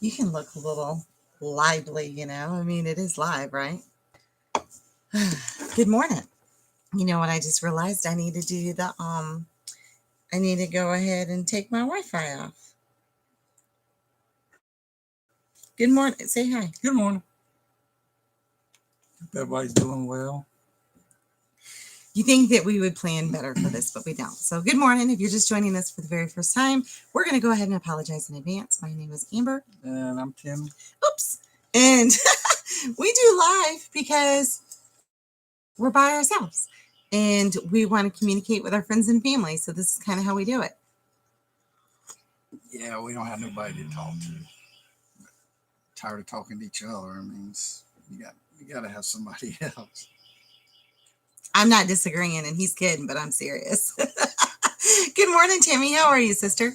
You can look a little lively, I mean, it is live, right? Good morning. You know what? I just realized I need to do I need to go ahead and take my Wi-Fi off. Good morning. Say hi. Good morning. Hope everybody's doing well. You think that we would plan better for this, but we don't. So, good morning. If you're just joining us for the very first time, we're going to go ahead and apologize in advance. My name is Amber. And I'm Tim. Oops. And we do live because we're by ourselves and we want to communicate with our friends and family. So, this is kind of how we do it. Yeah, we don't have nobody to talk to. Tired of talking to each other. I mean, you got to have somebody else. I'm not disagreeing, and he's kidding, but I'm serious. Good morning, Tammy. How are you, sister?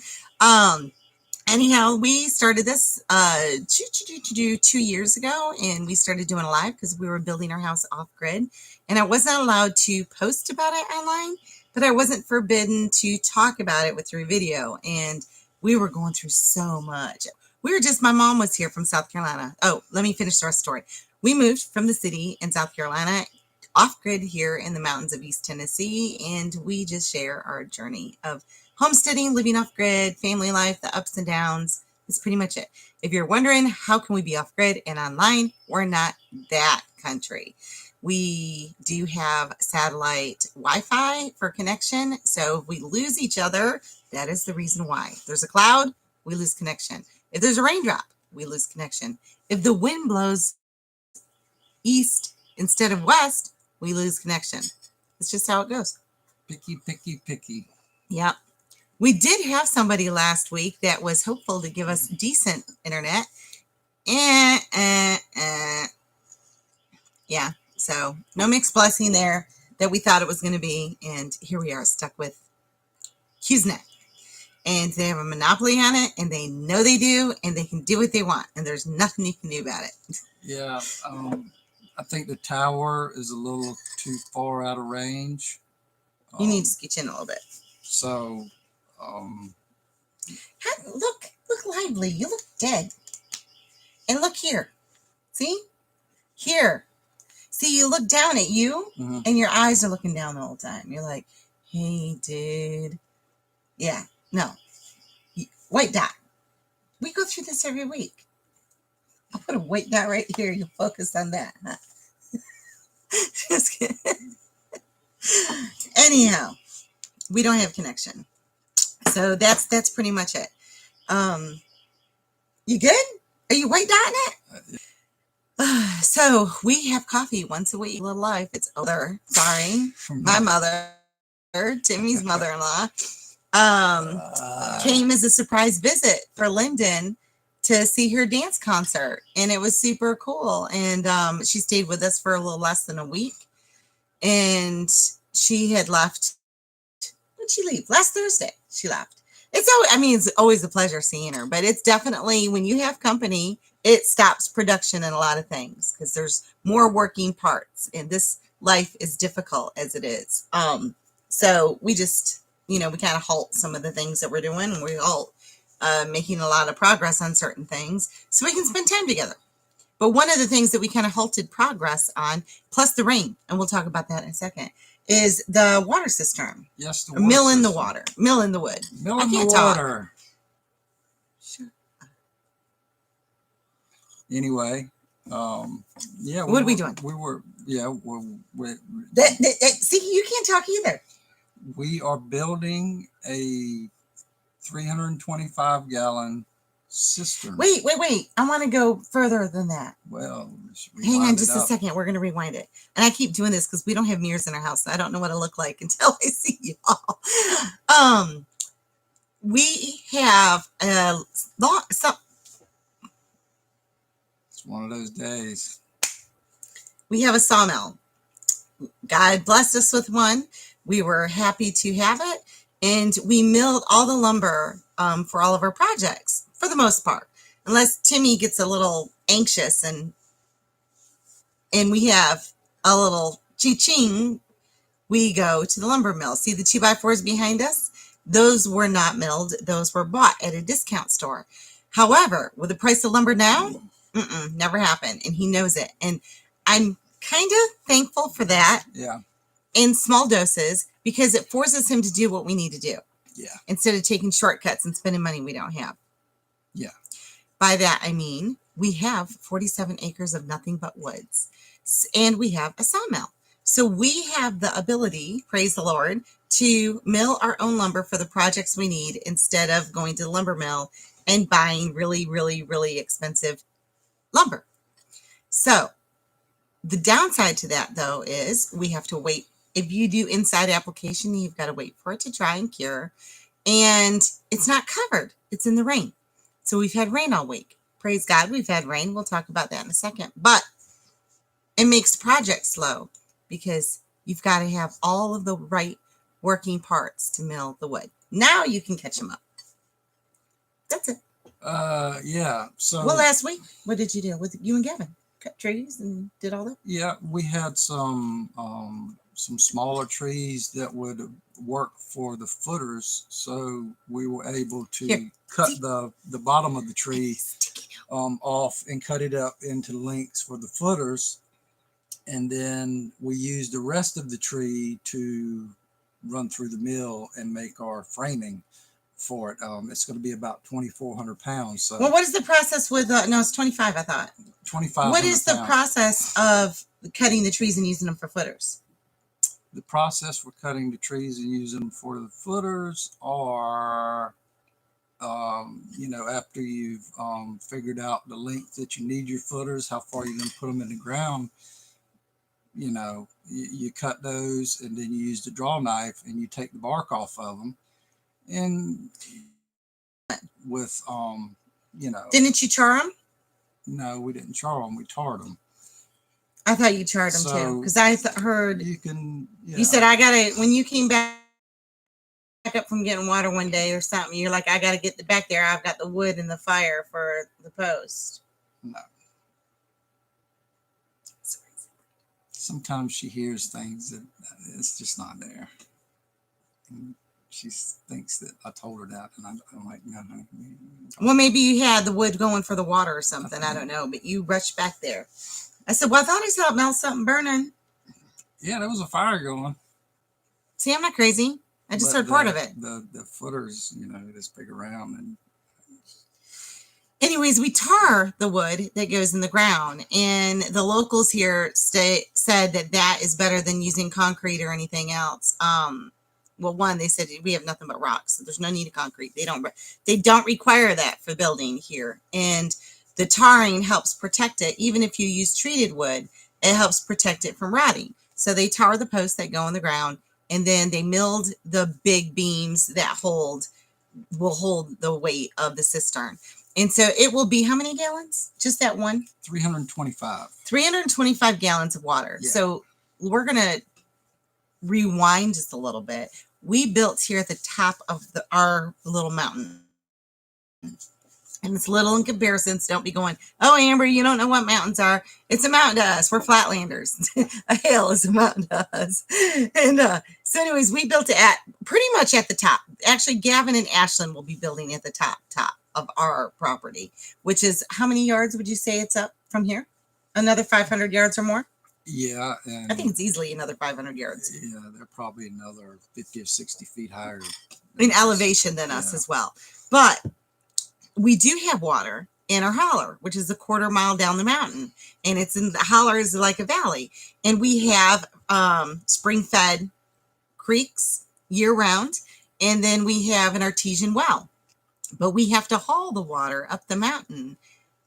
Anyhow, we started this 2 years ago, and we started doing a live because we were building our house off grid, and I wasn't allowed to post about it online, but I wasn't forbidden to talk about it through video, and we were going through so much. My mom was here from South Carolina. Oh, let me finish our story. We moved from the city in South Carolina off grid here in the mountains of East Tennessee, and we just share our journey of homesteading, living off grid, family life, the ups and downs. That's pretty much it. If you're wondering how can we be off grid and online, we're not that country. We do have satellite Wi-Fi for connection. So if we lose each other, that is the reason why. If there's a cloud, we lose connection. If there's a raindrop, we lose connection. If the wind blows east instead of west, we lose connection. It's just how it goes. Picky, picky, picky. Yep. We did have somebody last week that was hopeful to give us decent internet. Yeah, so no mixed blessing there that we thought it was going to be. And here we are stuck with HughesNet. And they have a monopoly on it, and they know they do, and they can do what they want. And there's nothing you can do about it. Yeah, I think the tower is a little too far out of range. You need to scooch in a little bit. So, look lively. You look dead. And look here. See? Here. See, you look down at you, and your eyes are looking down the whole time. You're like, hey, dude. Yeah, no. White dot. We go through this every week. I'll put a white dot right here. You focus on that, huh? Just kidding. Anyhow, we don't have connection. So that's pretty much it. You good? Are you white dotting it? So we have coffee once a week. A little life. It's older. Sorry. My mother, Timmy's mother-in-law, came as a surprise visit for Lyndon to see her dance concert. And it was super cool. And she stayed with us for a little less than a week. And she had left. When did she leave? Last Thursday, she left. It's always a pleasure seeing her, but it's definitely when you have company, it stops production in a lot of things because there's more working parts, and this life is difficult as it is. So we just, we kind of halt some of the things that we're doing, and we halt making a lot of progress on certain things so we can spend time together. But one of the things that we kind of halted progress on, plus the rain, and we'll talk about that in a second, is the water cistern. Yes, the water mill system. In the water. Mill in the wood. Mill in the water. Sure. Anyway, yeah. What are we doing? We were, yeah. See, you can't talk either. We are building a 325-gallon cistern. Wait. I want to go further than that. Well, hang on just a second. We're going to rewind it. And I keep doing this because we don't have mirrors in our house. So I don't know what I look like until I see y'all. We have it's one of those days. We have a sawmill. God blessed us with one. We were happy to have it. And we milled all the lumber for all of our projects, for the most part. Unless Timmy gets a little anxious and we have a little ching, we go to the lumber mill. See the 2x4s behind us? Those were not milled. Those were bought at a discount store. However, with the price of lumber now, never happened. And he knows it. And I'm kind of thankful for that. Yeah. In small doses, because it forces him to do what we need to do. Yeah. Instead of taking shortcuts and spending money we don't have. Yeah. By that, I mean, we have 47 acres of nothing but woods. And we have a sawmill. So we have the ability, praise the Lord, to mill our own lumber for the projects we need instead of going to the lumber mill and buying really, really, really expensive lumber. So the downside to that, though, is we have to wait. If you do inside application, you've got to wait for it to dry and cure. And it's not covered. It's in the rain. So we've had rain all week. Praise God, we've had rain. We'll talk about that in a second. But it makes the project slow because you've got to have all of the right working parts to mill the wood. Now you can catch them up. That's it. Yeah. So. Well, last week, what did you do with you and Gavin? Cut trees and did all that? Yeah, we had some smaller trees that would work for the footers, so we were able to cut the bottom of the tree off and cut it up into lengths for the footers, and then we used the rest of the tree to run through the mill and make our framing for it. It's going to be about 2,400 pounds. So, well, what is the process with? No, it's 25. I thought 25. What is the process of cutting the trees and using them for footers? The process for cutting the trees and using them for the footers are, after you've figured out the length that you need your footers, how far you're going to put them in the ground, you cut those and then you use the draw knife and you take the bark off of them. And with, Didn't you char them? No, we didn't char them. We tarred them. I thought you charred them too, because I heard you can. Yeah. You said I gotta when you came back up from getting water one day or something. You're like, I gotta get back there. I've got the wood and the fire for the post. No. Sometimes she hears things that it's just not there. And she thinks that I told her that, and I'm like, no. Well, maybe you had the wood going for the water or something. I don't know, but you rushed back there. I said, well, I thought I saw something burning. Yeah, there was a fire going. See, I'm not crazy. I just heard part of it. The footers, just big around. And anyways, we tar the wood that goes in the ground, and the locals here said that is better than using concrete or anything else. Well, one, they said we have nothing but rocks, so there's no need of concrete. They don't require that for building here, and the tarring helps protect it. Even if you use treated wood, it helps protect it from rotting. So they tar the posts that go in the ground, and then they milled the big beams that will hold the weight of the cistern. And so it will be how many gallons? Just that one? 325. 325 gallons of water. Yeah. So we're going to rewind just a little bit. We built here at the top of our little mountain. And it's little in comparison, so don't be going, oh, Amber, you don't know what mountains are. It's a mountain to us. We're flatlanders. A hill is a mountain to us. And so anyways, we built it pretty much at the top. Actually, Gavin and Ashlyn will be building at the top of our property, which is how many yards would you say it's up from here? Another 500 yards or more? Yeah. And I think it's easily another 500 yards. Yeah, they're probably another 50 or 60 feet higher. In elevation than us as well. But we do have water in our holler, which is a quarter mile down the mountain. And it's in the holler is like a valley. And we have spring-fed creeks year-round. And then we have an artesian well. But we have to haul the water up the mountain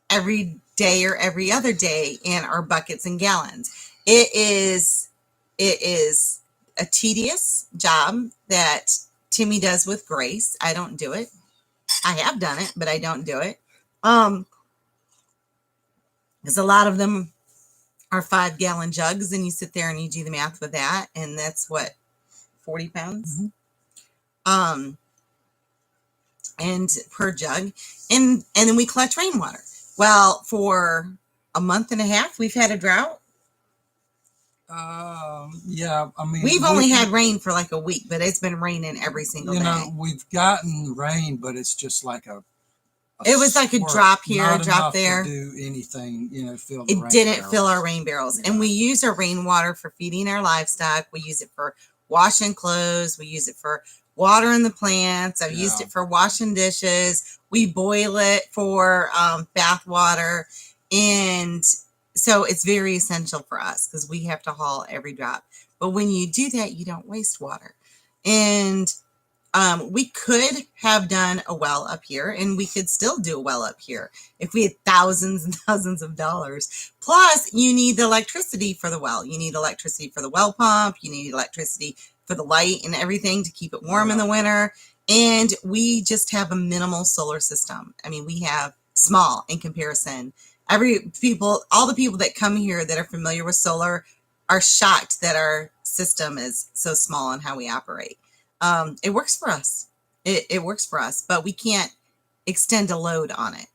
every day or every other day in our buckets and gallons. It is a tedious job that Timmy does with grace. I don't do it. I have done it, but I don't do it. Because a lot of them are 5-gallon jugs, and you sit there and you do the math with that, and that's what, 40 pounds? Mm-hmm. And per jug. And then we collect rainwater. Well, for a month and a half, we've had a drought. Yeah, I mean, we've only had rain for like a week, but it's been raining every single day. We've gotten rain, but it's just like a It was like a drop here, a drop there. To do anything, fill the it rain didn't barrels. fill our rain barrels. Yeah. And we use our rainwater for feeding our livestock. We use it for washing clothes. We use it for watering the plants. I've used it for washing dishes. We boil it for bath water. And so it's very essential for us because we have to haul every drop. But when you do that, you don't waste water. And we could have done a well up here, and we could still do a well up here if we had thousands and thousands of dollars. Plus, you need the electricity for the well. You need electricity for the well pump. You need electricity for the light and everything to keep it warm in the winter. And we just have a minimal solar system. I mean, we have small in comparison. All the people that come here that are familiar with solar are shocked that our system is so small and how we operate. It works for us. It works for us, but we can't extend a load on it,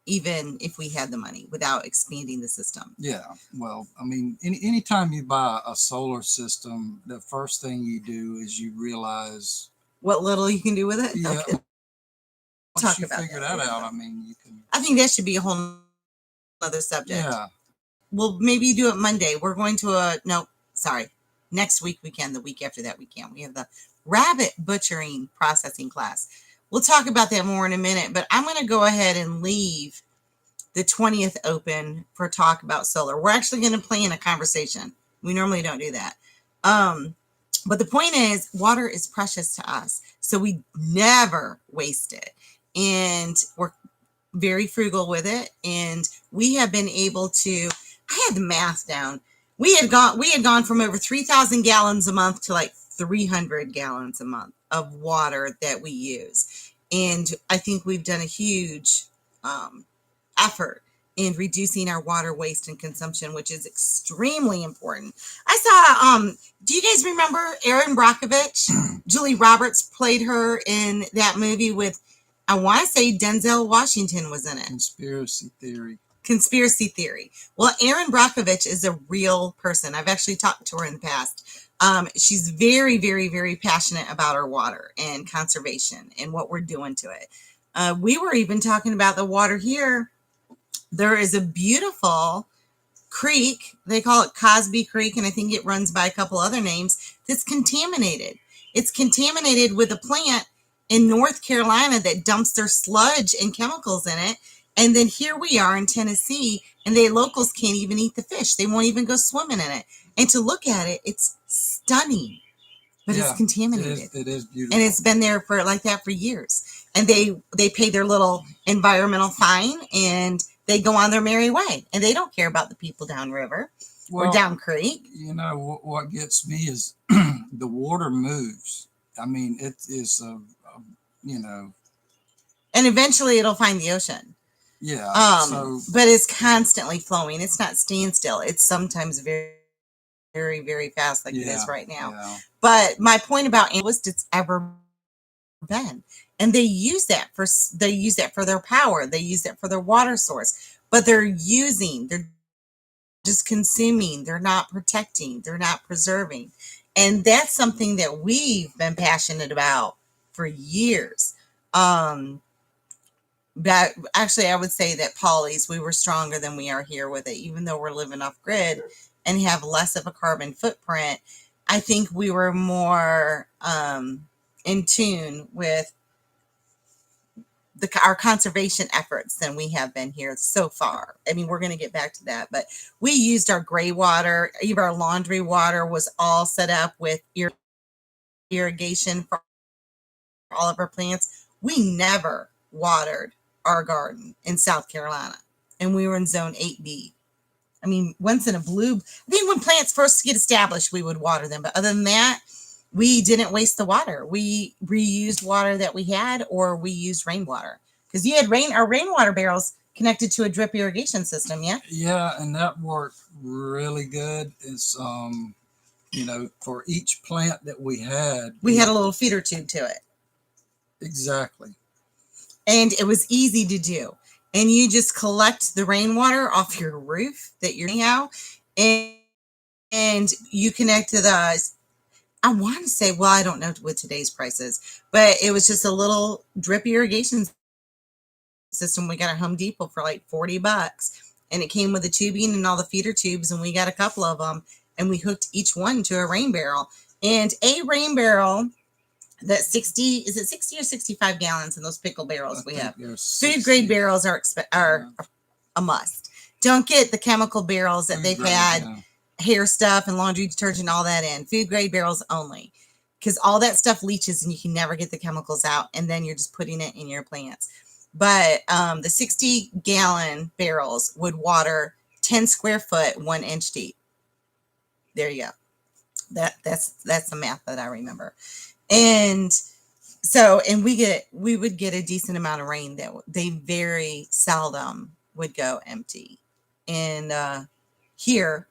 even if we had the money, without expanding the system. Yeah, well, I mean, anytime you buy a solar system, the first thing you do is you realize what little you can do with it. Yeah. Okay. Once you figure that out, I mean, you can. I think that should be a whole other subject. Yeah. We'll maybe do it Monday. We're going to next week we can. The week after that we can. We have the rabbit butchering processing class. We'll talk about that more in a minute, but I'm going to go ahead and leave the 20th open for talk about solar. We're actually going to plan a conversation. We normally don't do that. But the point is, water is precious to us, so we never waste it. And we're very frugal with it. And we have been able to, I had the math down. We had gone from over 3,000 gallons a month to like 300 gallons a month of water that we use. And I think we've done a huge effort in reducing our water waste and consumption, which is extremely important. I saw, do you guys remember Erin Brockovich? Julie Roberts played her in that movie with, I want to say Denzel Washington was in it. Conspiracy Theory. Well, Erin Brockovich is a real person. I've actually talked to her in the past. She's very, very, very passionate about our water and conservation and what we're doing to it. We were even talking about the water here. There is a beautiful creek. They call it Cosby Creek, and I think it runs by a couple other names. That's contaminated. It's contaminated with a plant in North Carolina that dumps their sludge and chemicals in it. And then here we are in Tennessee, and the locals can't even eat the fish. They won't even go swimming in it. And to look at it, it's stunning, but it's contaminated. It is beautiful. And it's been there for like that for years. And they pay their little environmental fine, and they go on their merry way. And they don't care about the people downriver or down creek. You know, what gets me is the water moves. I mean, it is, And eventually it'll find the ocean. Yeah. But it's constantly flowing. It's not staying still. It's sometimes very, very, very fast like it is right now. Yeah. But my point about analysts, it's ever been. And they use that for their power. They use that for their water source. But they're just consuming. They're not protecting. They're not preserving. And that's something that we've been passionate about for years. But actually, I would say that Polly's, we were stronger than we are here with it, even though we're living off grid and have less of a carbon footprint. I think we were more in tune with our conservation efforts than we have been here so far. I mean, we're going to get back to that, but we used our gray water. Even our laundry water was all set up with irrigation for all of our plants. We never watered our garden in South Carolina, and we were in zone 8B. I mean, once in a blue, I think when plants first get established, we would water them. But other than that, we didn't waste the water. We reused water that we had, or we used rainwater. Because you had our rainwater barrels connected to a drip irrigation system, yeah? Yeah, and that worked really good. It's, for each plant that we had a little feeder tube to it. Exactly. And it was easy to do. And you just collect the rainwater off your roof that you're anyhow, and you connect to the, I want to say, well, I don't know what today's price is, but it was just a little drip irrigation system we got at Home Depot for like $40, and it came with the tubing and all the feeder tubes, and we got a couple of them, and we hooked each one to a rain barrel. And a rain barrel that 60, is it 60 or 65 gallons in those pickle barrels we have? Food grade barrels are a must. Don't get the chemical barrels that they've had hair stuff and laundry detergent, all that in. Food grade barrels only, because all that stuff leaches and you can never get the chemicals out, and then you're just putting it in your plants. But the 60-gallon barrels would water 10 square foot, 1 inch deep. There you go. That's the math that I remember. And so, and we would get a decent amount of rain that they very seldom would go empty. And here,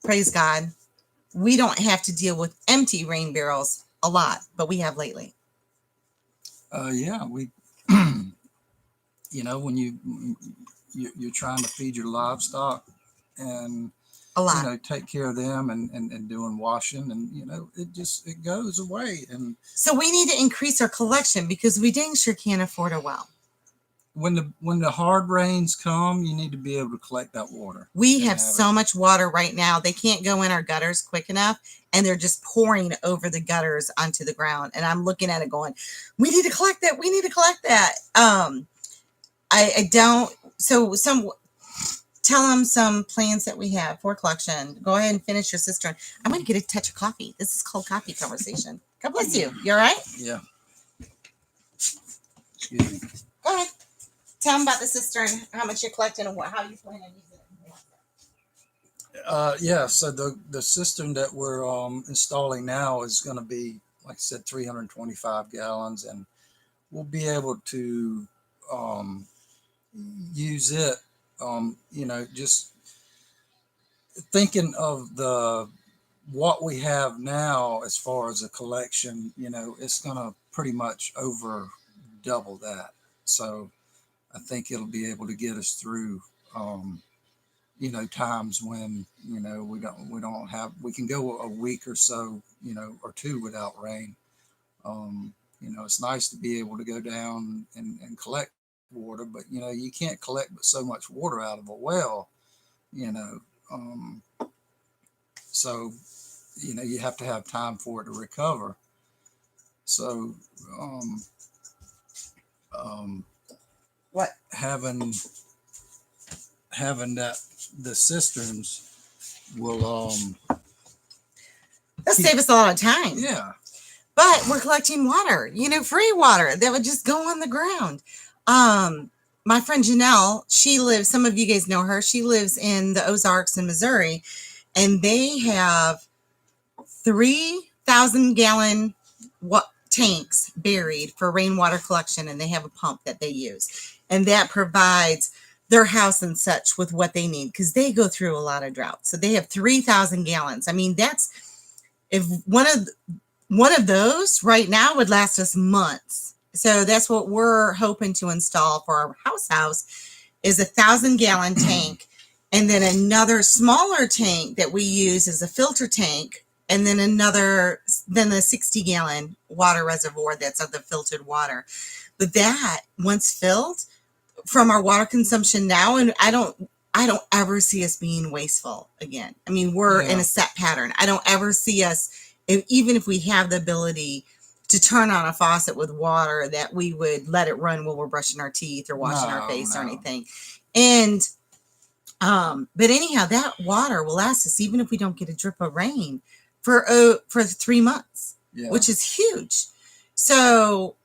praise God, we don't have to deal with empty rain barrels a lot, but we have lately. Yeah, we, when you're trying to feed your livestock and a lot, take care of them and doing washing, and it goes away. And so we need to increase our collection because we dang sure can't afford a well. When the hard rains come, you need to be able to collect that water. We have so much water right now. They can't go in our gutters quick enough, and they're just pouring over the gutters onto the ground. And I'm looking at it going, we need to collect that. We need to collect that. I don't. So tell them some plans that we have for collection. Go ahead and finish your cistern. I'm going to get a touch of coffee. This is called Coffee Conversation. God bless you. You all right? Yeah. Excuse me. Go ahead. Tell them about the cistern, how much you're collecting, and how you plan on using it. Yeah, so the cistern that we're installing now is going to be, like I said, 325 gallons, and we'll be able to use it. Just thinking of what we have now as far as a collection, it's going to pretty much over double that. So I think it'll be able to get us through, times when, we can go a week or so, or two without rain. It's nice to be able to go down and collect water, but, you can't collect but so much water out of a well, so, you have to have time for it to recover. So, what? Having that, the cisterns will that'll save us a lot of time. Yeah. But we're collecting water, free water that would just go on the ground. My friend Janelle, she lives, some of you guys know her, she lives in the Ozarks in Missouri, and they have 3,000-gallon tanks buried for rainwater collection, and they have a pump that they use, and that provides their house and such with what they need, because they go through a lot of drought. So they have 3,000 gallons. I mean, that's, if one of those right now would last us months. So that's what we're hoping to install for our house is 1,000-gallon tank, and then another smaller tank that we use as a filter tank, and then the 60-gallon water reservoir that's of the filtered water. But that, once filled, from our water consumption now, and I don't ever see us being wasteful again. I mean, we're in a set pattern. I don't ever see us, even if we have the ability to turn on a faucet with water, that we would let it run while we're brushing our teeth or washing our face or anything. And but anyhow, that water will last us even if we don't get a drip of rain for 3 months, which is huge. So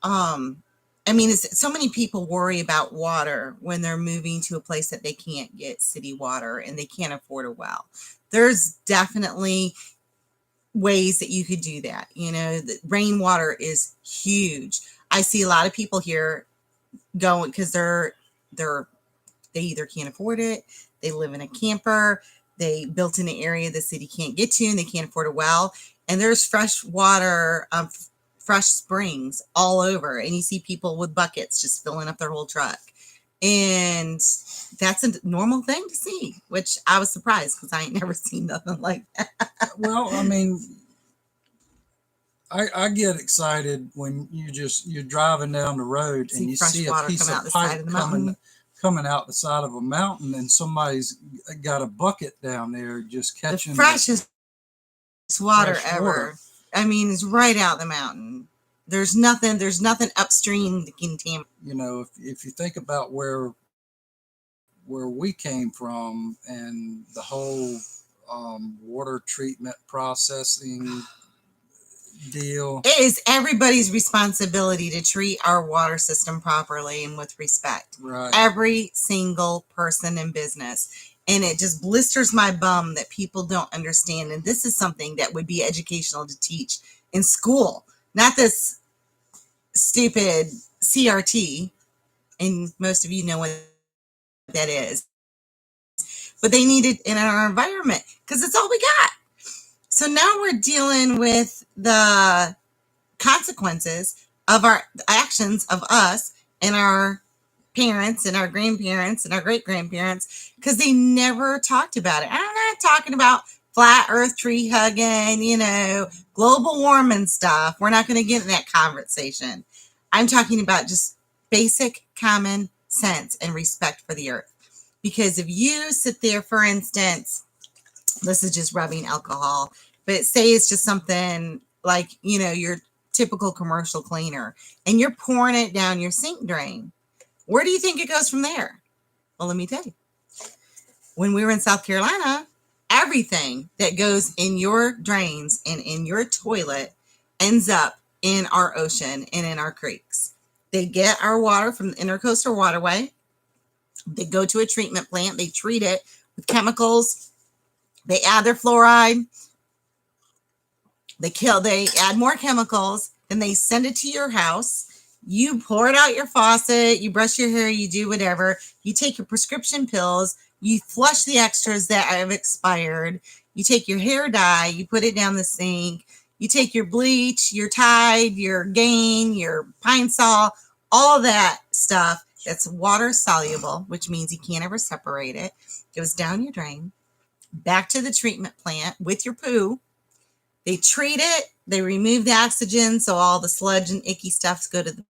I mean, so many people worry about water when they're moving to a place that they can't get city water and they can't afford a well. There's definitely ways that you could do that. The rainwater is huge. I see a lot of people here going because they either can't afford it, they live in a camper, they built in an area the city can't get to, and they can't afford a well. And there's fresh water, fresh springs all over, and you see people with buckets just filling up their whole truck. And that's a normal thing to see, which I was surprised because I ain't never seen nothing like that. Well, I mean, I get excited when you're driving down the road and See you fresh see a water piece coming of out the pipe side of the mountain. coming out the side of a mountain, and somebody's got a bucket down there just The catching the freshest water fresh water. ever. I mean, it's right out the mountain. There's nothing upstream that can contaminate. You know, if you think about where we came from and the whole water treatment processing deal. It is everybody's responsibility to treat our water system properly and with respect. Right. Every single person in business. And it just blisters my bum that people don't understand. And this is something that would be educational to teach in school, not this stupid CRT. And most of you know what that is. But they need it in our environment because it's all we got. So now we're dealing with the consequences of our actions of us and our parents and our grandparents and our great grandparents because they never talked about it. I'm not talking about flat earth tree hugging, global warming stuff. We're not going to get in that conversation. I'm talking about just basic common sense and respect for the earth. Because if you sit there, for instance, this is just rubbing alcohol, but say it's just something like, your typical commercial cleaner and you're pouring it down your sink drain. Where do you think it goes from there? Well, let me tell you. When we were in South Carolina, everything that goes in your drains and in your toilet ends up in our ocean and in our creeks. They get our water from the Intercoastal Waterway. They go to a treatment plant. They treat it with chemicals. They add their fluoride. They add more chemicals, then they send it to your house. You pour it out your faucet, you brush your hair, you do whatever. You take your prescription pills, you flush the extras that have expired. You take your hair dye, you put it down the sink. You take your bleach, your Tide, your Gain, your Pine Sol, all that stuff that's water soluble, which means you can't ever separate it, goes down your drain, back to the treatment plant with your poo. They treat it, they remove the oxygen, so all the sludge and icky stuffs go to the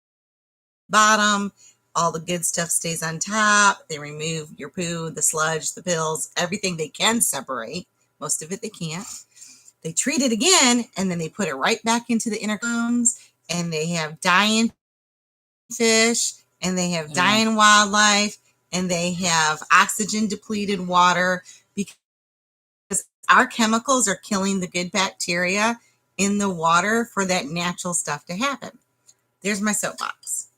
bottom, all the good stuff stays on top. They remove your poo, the sludge, the pills, everything they can separate. Most of it they can't. They treat it again, and then they put it right back into the inner combs, and they have dying fish, and they have dying wildlife, and they have oxygen depleted water because our chemicals are killing the good bacteria in the water for that natural stuff to happen. There's my soapbox.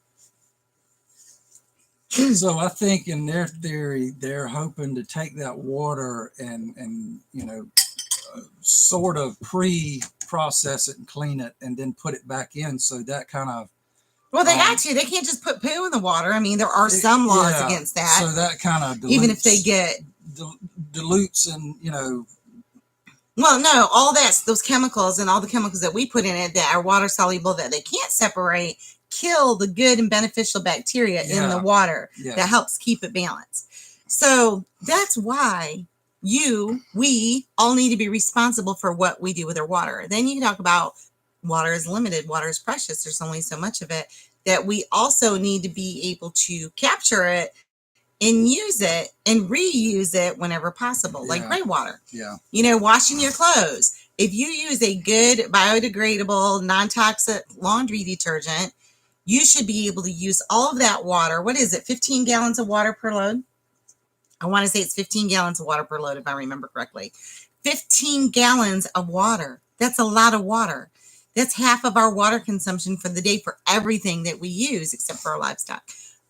So I think in their theory, they're hoping to take that water and sort of pre-process it and clean it and then put it back in. So that kind of Well, they got to. They can't just put poo in the water. I mean, there are some laws against that. So that kind of dilutes, even if they get dilutes and Well, no, all those chemicals and all the chemicals that we put in it that are water soluble that they can't separate kill the good and beneficial bacteria in the water that helps keep it balanced. So that's why we all need to be responsible for what we do with our water. Then you talk about water is limited, water is precious. There's only so much of it that we also need to be able to capture it and use it and reuse it whenever possible, like gray water. Yeah. Washing your clothes. If you use a good biodegradable, non-toxic laundry detergent, you should be able to use all of that water. What is it? 15 gallons of water per load? I want to say it's 15 gallons of water per load, if I remember correctly. 15 gallons of water. That's a lot of water. That's half of our water consumption for the day for everything that we use, except for our livestock.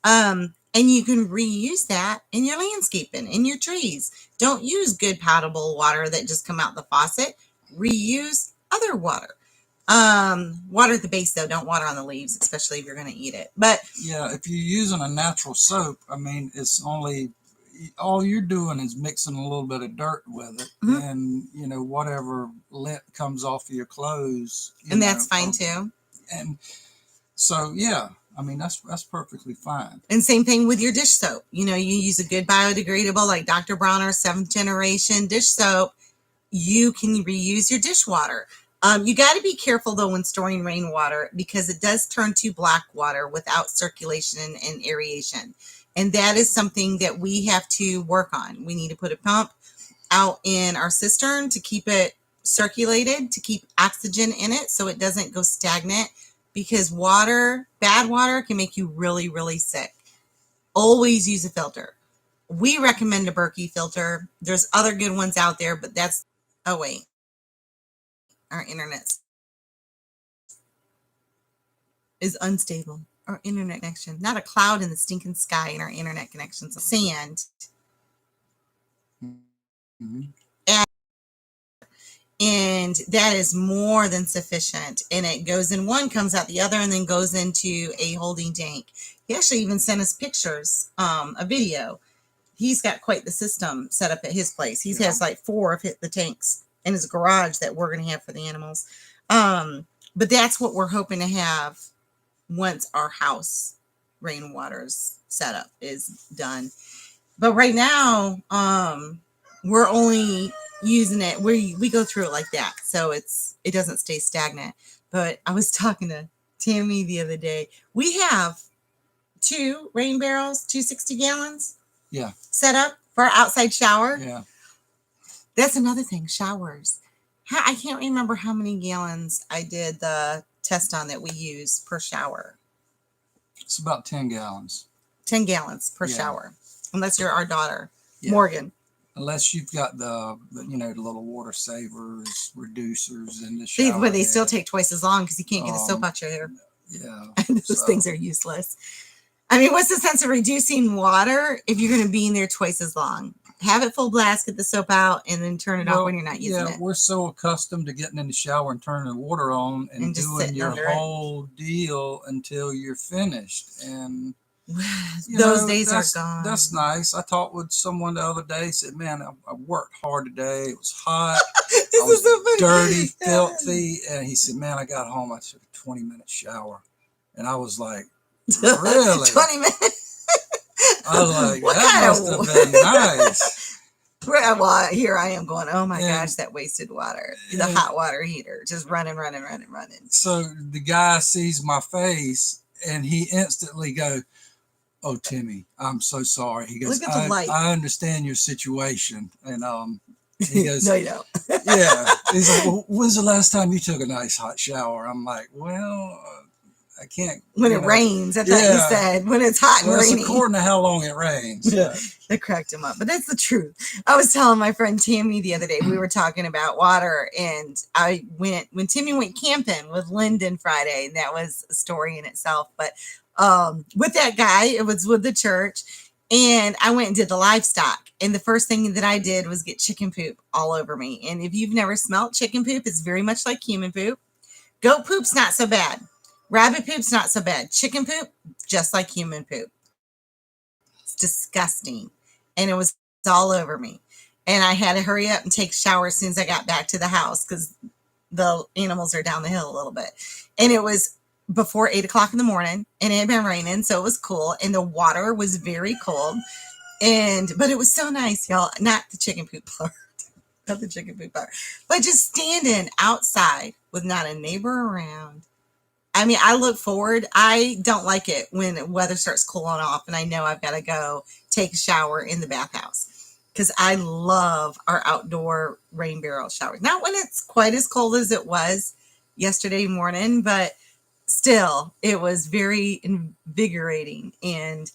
And you can reuse that in your landscaping, in your trees. Don't use good potable water that just come out the faucet. Reuse other water. Water at the base, though. Don't water on the leaves, especially if you're going to eat it. But yeah, if you're using a natural soap, I mean, it's only all you're doing is mixing a little bit of dirt with it, and whatever lint comes off of your clothes, and that's fine too. And so, yeah. I mean, that's perfectly fine. And same thing with your dish soap. You use a good biodegradable like Dr. Bronner's 7th generation dish soap. You can reuse your dishwater. You got to be careful though when storing rainwater because it does turn to black water without circulation and aeration. And that is something that we have to work on. We need to put a pump out in our cistern to keep it circulated, to keep oxygen in it so it doesn't go stagnant, because water, bad water, can make you really, really sick. Always use a filter. We recommend a Berkey filter. There's other good ones out there, but that's, oh wait, our internet is unstable. Our internet connection, not a cloud in the stinking sky, and our internet connection's sand. Mm-hmm. And that is more than sufficient. And it goes in one, comes out the other, and then goes into a holding tank. He actually even sent us pictures, a video. He's got quite the system set up at his place. He has like 4 of the tanks in his garage that we're going to have for the animals. But that's what we're hoping to have once our house rainwater's setup is done. But right now, we're only using it, we go through it like that, so it doesn't stay stagnant. But I was talking to Tammy the other day. We have 2 rain barrels, 260 gallons. Yeah. Set up for our outside shower. Yeah. That's another thing, showers. I can't remember how many gallons I did the test on that we use per shower. It's about 10 gallons. 10 gallons per shower, unless you're our daughter, Morgan. Unless you've got the little water savers, reducers in the shower. But they still take twice as long because you can't get the soap out your hair. Yeah. Those things are useless. I mean, what's the sense of reducing water if you're going to be in there twice as long? Have it full blast, get the soap out, and then turn it off when you're not using it. Yeah, we're so accustomed to getting in the shower and turning the water on and doing your whole deal until you're finished. And those days are gone. That's nice. I talked with someone the other day. Said, "Man, I worked hard today. It was hot. This is so funny. Dirty, filthy." And he said, "Man, I got home. I took a 20-minute shower," and I was like, "Really? 20 minutes?" I was like, "That must have been nice." Well, here I am going, "Oh my gosh, that wasted water." The hot water heater just running. So the guy sees my face and he instantly goes, "Oh, Timmy, I'm so sorry." He goes, "Look at the light. I understand your situation." And he goes, "No, you don't." Yeah. He's like, "Well, when's the last time you took a nice hot shower?" I'm like, "Well, I can't." When it rains, I thought you said when it's hot and rainy. According to how long it rains. Yeah. That cracked him up, but that's the truth. I was telling my friend Tammy the other day, we were talking about water, and when Timmy went camping with Lyndon Friday, and that was a story in itself. But with that guy, it was with the church, and I went and did the livestock, and the first thing that I did was get chicken poop all over me. And if you've never smelled chicken poop, it's very much like human poop. Goat poop's not so bad. Rabbit poop's not so bad. Chicken poop, just like human poop. It's disgusting. And it was all over me. And I had to hurry up and take a shower as soon as I got back to the house because the animals are down the hill a little bit. And it was before 8 o'clock in the morning, and it had been raining, so it was cool. And the water was very cold. But it was so nice, y'all. Not the chicken poop part. Not the chicken poop part. But just standing outside with not a neighbor around. I mean, I look forward. I don't like it when the weather starts cooling off and I know I've got to go take a shower in the bathhouse because I love our outdoor rain barrel showers. Not when it's quite as cold as it was yesterday morning, but still, it was very invigorating and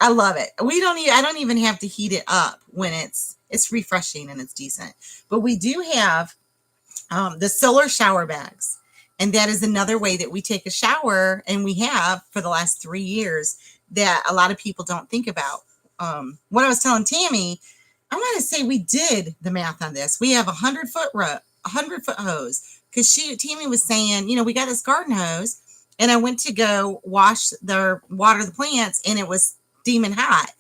I love it. I don't even have to heat it up when it's refreshing and it's decent. But we do have the solar shower bags. And that is another way that we take a shower, and we have for the last 3 years, that a lot of people don't think about. What I was telling Tammy, I want to say we did the math on this. We have a 100-foot hose because Tammy was saying, we got this garden hose, and I went to go water the plants, and it was steaming hot.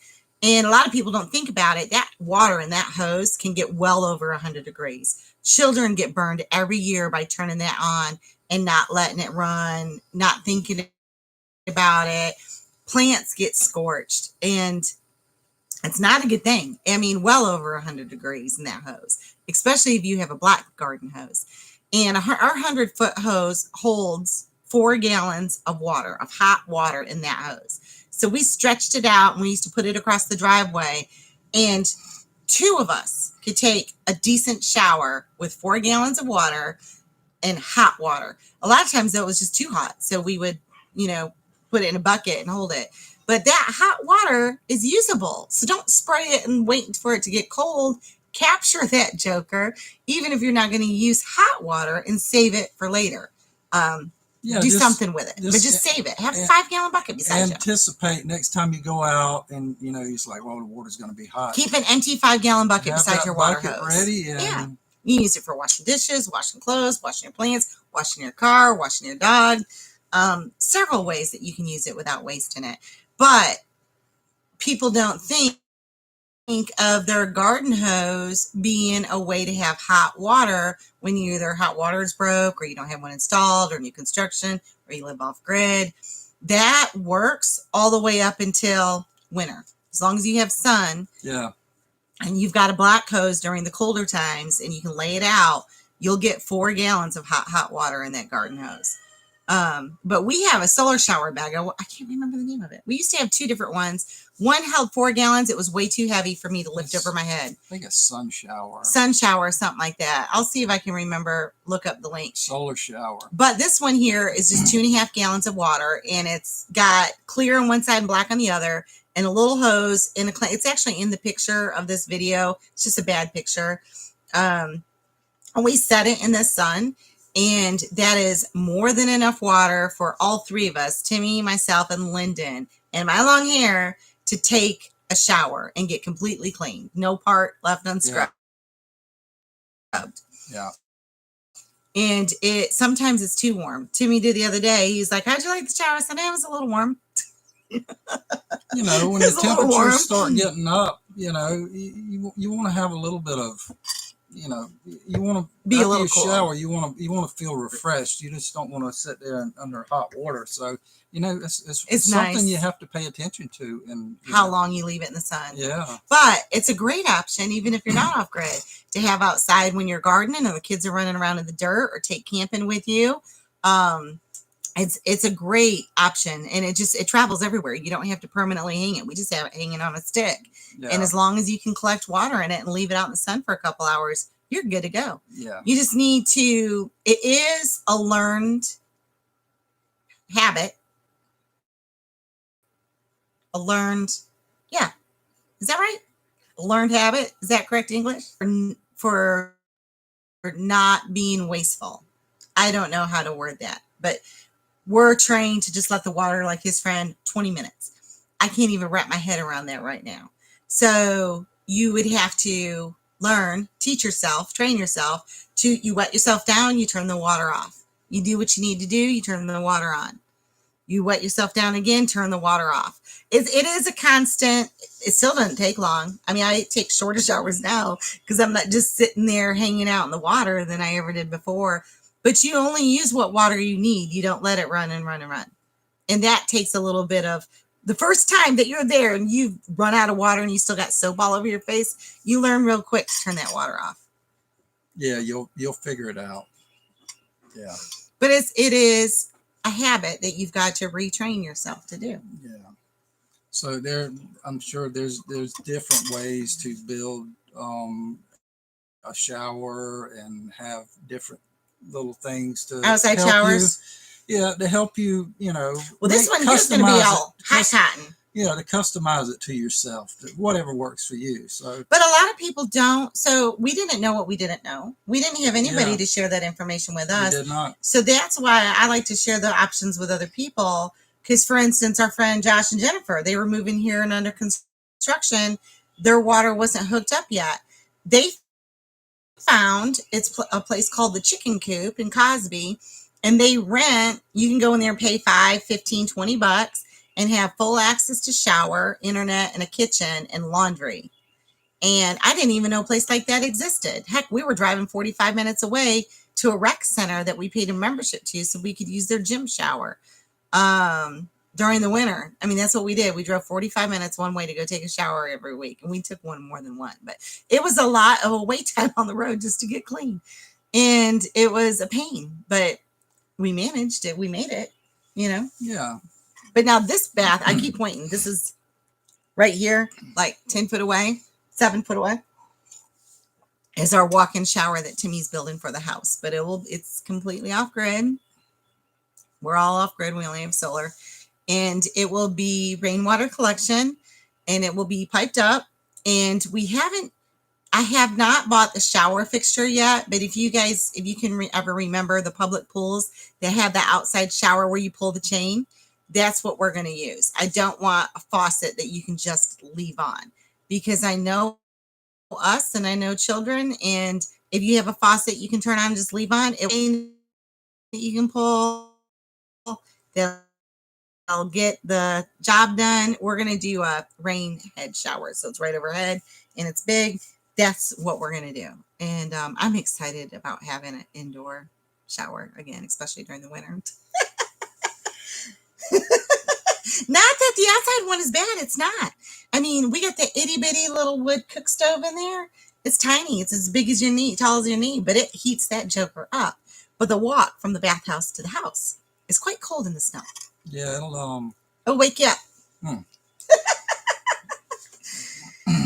And a lot of people don't think about it. That water in that hose can get well over 100 degrees. Children get burned every year by turning that on and not letting it run, not thinking about it. Plants get scorched, and it's not a good thing. I mean, well over 100 degrees in that hose, especially if you have a black garden hose. And our 100-foot hose holds 4 gallons of water, of hot water in that hose. So we stretched it out and we used to put it across the driveway. And 2 of us could take a decent shower with 4 gallons of water and hot water. A lot of times though, it was just too hot. So we would, put it in a bucket and hold it. But that hot water is usable. So don't spray it and wait for it to get cold. Capture that joker, even if you're not going to use hot water, and save it for later. Do something with it, but just save it. Have a 5-gallon bucket beside you. Anticipate next time you go out, and it's like, well, the water's going to be hot. Keep an empty 5-gallon bucket beside your water hose. Ready. And yeah, you can use it for washing dishes, washing clothes, washing your plants, washing your car, washing your dog. Several ways that you can use it without wasting it. But people don't think of their garden hose being a way to have hot water when either hot water is broke, or you don't have one installed, or new construction, or you live off grid. That works all the way up until winter. As long as you have sun, and you've got a black hose during the colder times, and you can lay it out, you'll get 4 gallons of hot water in that garden hose. But we have a solar shower bag. I can't remember the name of it. We used to have 2 different ones. One held 4 gallons. It was way too heavy for me to lift over my head. I think a sun shower. Sun shower, something like that. I'll see if I can remember, look up the link. Solar shower. But this one here is just 2.5 gallons of water, and it's got clear on one side and black on the other, and a little hose in it's actually in the picture of this video. It's just a bad picture. And we set it in the sun. And that is more than enough water for all 3 of us, Timmy, myself, and Lyndon, and my long hair, to take a shower and get completely clean. No part left unscrubbed. Yeah. And sometimes it's too warm. Timmy did the other day. He's like, "How'd you like the shower?" I said, "It was a little warm." When the temperatures start getting up, you want to have a little bit of, you want to be a little cool. Shower. You want to feel refreshed. You just don't want to sit there under hot water. So it's something nice. You have to pay attention to, and how long you leave it in the sun. Yeah, but it's a great option, even if you're not off grid, to have outside when you're gardening or the kids are running around in the dirt, or take camping with you. It's a great option, and it travels everywhere. You don't have to permanently hang it. We just have it hanging on a stick. Yeah. And as long as you can collect water in it and leave it out in the sun for a couple hours, you're good to go. Yeah. You just need to, it is a learned habit. Is that right? A learned habit. Is that correct English? For not being wasteful. I don't know how to word that, but we're trained to just let the water, like his friend, 20 minutes. I can't even wrap my head around that right now. So you would have to teach yourself, train yourself you wet yourself down, you turn the water off. You do what you need to do, you turn the water on. You wet yourself down again, turn the water off. It is a constant. It still doesn't take long. I mean, I take shorter showers now because I'm not just sitting there hanging out in the water than I ever did before. But you only use what water you need. You don't let it run and run and run. And that takes a little bit of, the first time that you're there and you've run out of water and you still got soap all over your face, you learn real quick to turn that water off. Yeah, you'll figure it out. Yeah. But it is a habit that you've got to retrain yourself to do. Yeah. So I'm sure there's different ways to build a shower and have different little things to outside showers. To help you, Well, this one here's going to be all hot cotton. Yeah, to customize it to yourself, whatever works for you. So, but a lot of people don't. So we didn't know what we didn't know. We didn't have anybody to share that information with us. We did not. So that's why I like to share the options with other people. Because, for instance, our friend Josh and Jennifer, they were moving here and under construction. Their water wasn't hooked up yet. They found it's a place called the Chicken Coop in Cosby, and they rent. You can go in there and pay $5, $15, $20 and have full access to shower, internet, and a kitchen and laundry. And I didn't even know a place like that existed. Heck, we were driving 45 minutes away to a rec center that we paid a membership to so we could use their gym shower during the winter. I mean, that's what we did. We drove 45 minutes one way to go take a shower every week, and we took one more than one. But it was a lot of a wait time on the road just to get clean. And it was a pain, but we managed it. We made it, you know? Yeah. But now this bath, I keep pointing. This is right here, like 10 foot away, 7 foot away, is our walk-in shower that Timmy's building for the house. But it's completely off grid. We're all off grid. We only have solar. And it will be rainwater collection, and it will be piped up. And I have not bought the shower fixture yet, but if you can ever remember the public pools that have the outside shower where you pull the chain, that's what we're going to use. I don't want a faucet that you can just leave on, because I know us and I know children. And if you have a faucet you can turn on and just leave on, you can pull, they'll get the job done. We're going to do a rain head shower. So it's right overhead and it's big. That's what we're going to do. And I'm excited about having an indoor shower again, especially during the winter. Not that the outside one is bad. It's not. I mean, we got the itty bitty little wood cook stove in there. It's tiny. It's as big as your knee, tall as your knee, but it heats that joker up. But the walk from the bathhouse to the house is quite cold in the snow. Yeah, it'll wake you up.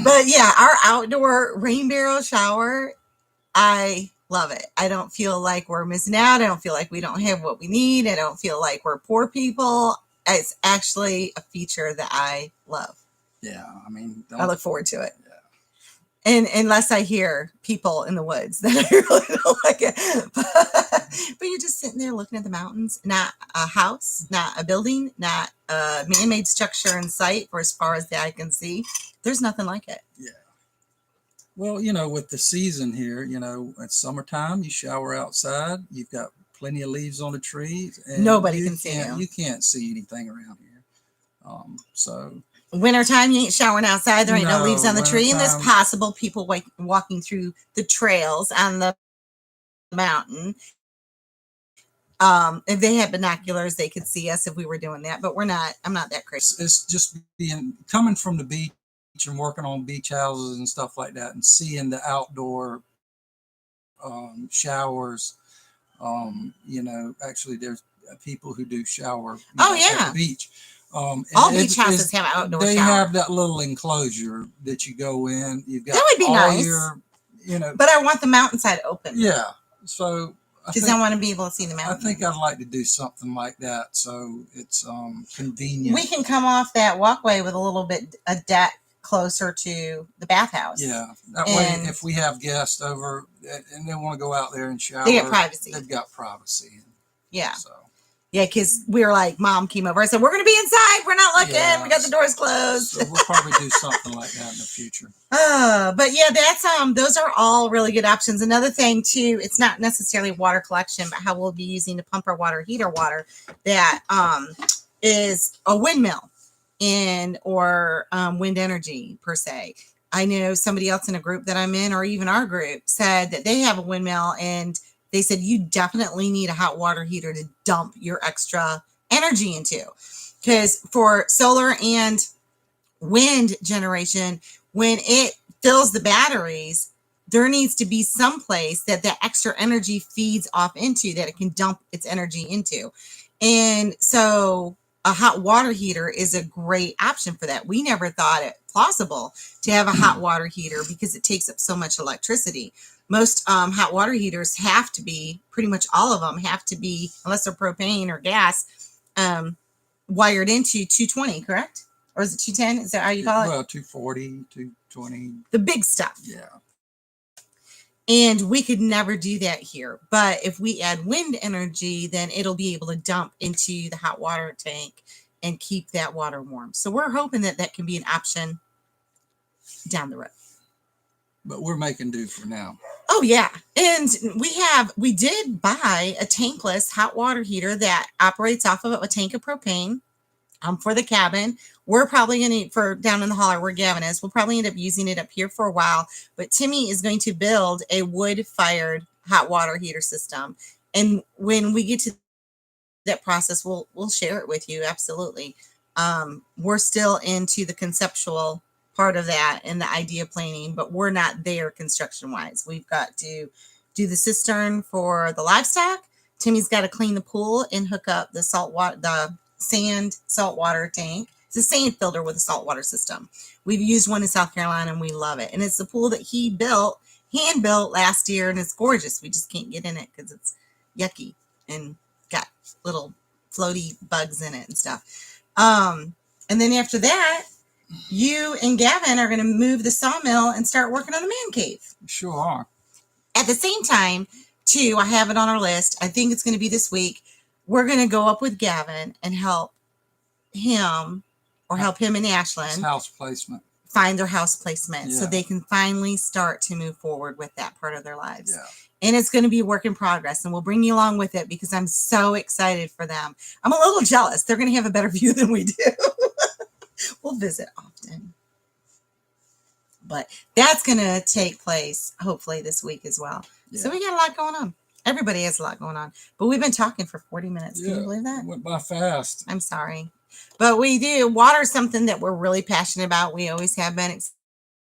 But yeah, our outdoor rain barrel shower, I love it. I don't feel like we're missing out. I don't feel like we don't have what we need. I don't feel like we're poor people. It's actually a feature that I love. Yeah, I mean, I look forward to it. Yeah. And unless I hear people in the woods that I really don't like it. But you're just sitting there looking at the mountains, not a house, not a building, not a man-made structure in sight for as far as the eye can see. There's nothing like it. Yeah. Well, with the season here, it's summertime, you shower outside, you've got plenty of leaves on the trees. And nobody can see you. You can't see anything around here. So wintertime, you ain't showering outside. There ain't no leaves on the tree. And there's possible people walking through the trails on the mountain. If they had binoculars, they could see us if we were doing that. But we're not. I'm not that crazy. It's just coming from the beach and working on beach houses and stuff like that, and seeing the outdoor showers. Actually, there's people who do shower at the beach. All beach houses have outdoor They shower. have that little enclosure that you go in. You've got that would be nice. But I want the mountainside open. Yeah. So because I want to be able to see the mountain. I think I'd like to do something like that, so it's convenient. We can come off that walkway with a deck closer to the bathhouse. Yeah, that way if we have guests over and they want to go out there and shower, they get privacy. They've got privacy. Yeah. So. Yeah, because we were like, Mom came over. I said, we're going to be inside. We're not looking. Yeah, we got the doors closed. So we'll probably do something like that in the future. But yeah, those are all really good options. Another thing too, it's not necessarily water collection, but how we'll be using to pump our water heater water that is a windmill or wind energy per se. I know somebody else in a group that I'm in, or even our group, said that they have a windmill, and they said you definitely need a hot water heater to dump your extra energy into, because for solar and wind generation, when it fills the batteries, there needs to be some place that the extra energy feeds off into, that it can dump its energy into. And so a hot water heater is a great option for that. We never thought it plausible to have a hot water heater because it takes up so much electricity. Most hot water heaters have to be, pretty much all of them have to be, unless they're propane or gas, wired into 220, correct? Or is it 210? Is that how you call it? Well, 240, 220. The big stuff. Yeah. And we could never do that here. But if we add wind energy, then it'll be able to dump into the hot water tank and keep that water warm. So we're hoping that that can be an option down the road. But we're making do for now. Oh yeah. And we did buy a tankless hot water heater that operates off of a tank of propane for the cabin. We're probably going to, for down in the holler where Gavin is, we'll probably end up using it up here for a while. But Timmy is going to build a wood-fired hot water heater system. And when we get to that process, we'll share it with you. Absolutely. We're still into the conceptual part of that and the idea planning, but we're not there construction wise. We've got to do the cistern for the livestock. Timmy's got to clean the pool and hook up the sand saltwater tank. It's a sand filter with a saltwater system. We've used one in South Carolina and we love it. And it's the pool that he built, hand built last year, and it's gorgeous. We just can't get in it because it's yucky and got little floaty bugs in it and stuff. And then after that, you and Gavin are going to move the sawmill and start working on the man cave. Sure are. At the same time, too, I have it on our list. I think it's going to be this week. We're going to go up with Gavin and help him and Ashlyn house placement. Find their house placement so they can finally start to move forward with that part of their lives. Yeah. And it's going to be a work in progress, and we'll bring you along with it because I'm so excited for them. I'm a little jealous. They're going to have a better view than we do. We'll visit often. But that's going to take place hopefully this week as well. Yeah. So we got a lot going on. Everybody has a lot going on. But we've been talking for 40 minutes. Can you believe that? It went by fast. I'm sorry. But we do. Water is something that we're really passionate about. We always have been,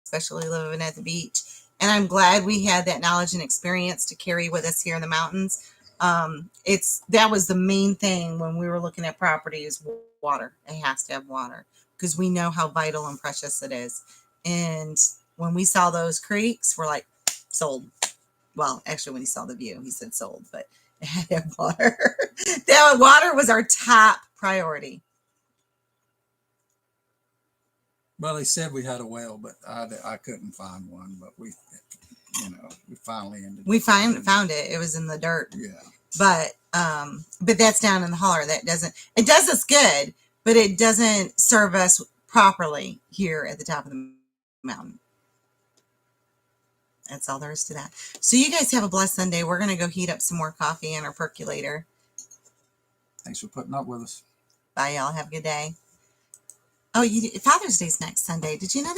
especially living at the beach. And I'm glad we had that knowledge and experience to carry with us here in the mountains. That was the main thing when we were looking at property is water. It has to have water because we know how vital and precious it is. And when we saw those creeks, we're like, sold. Well, actually, when he saw the view, he said sold, but it had to have water. That water was our top priority. Well, they said we had a well, but I couldn't find one. But we finally ended. We found it. It was in the dirt. Yeah. But that's down in the holler. It does us good, but it doesn't serve us properly here at the top of the mountain. That's all there is to that. So you guys have a blessed Sunday. We're going to go heat up some more coffee in our percolator. Thanks for putting up with us. Bye, y'all. Have a good day. Oh, Father's Day's next Sunday. Did you know that?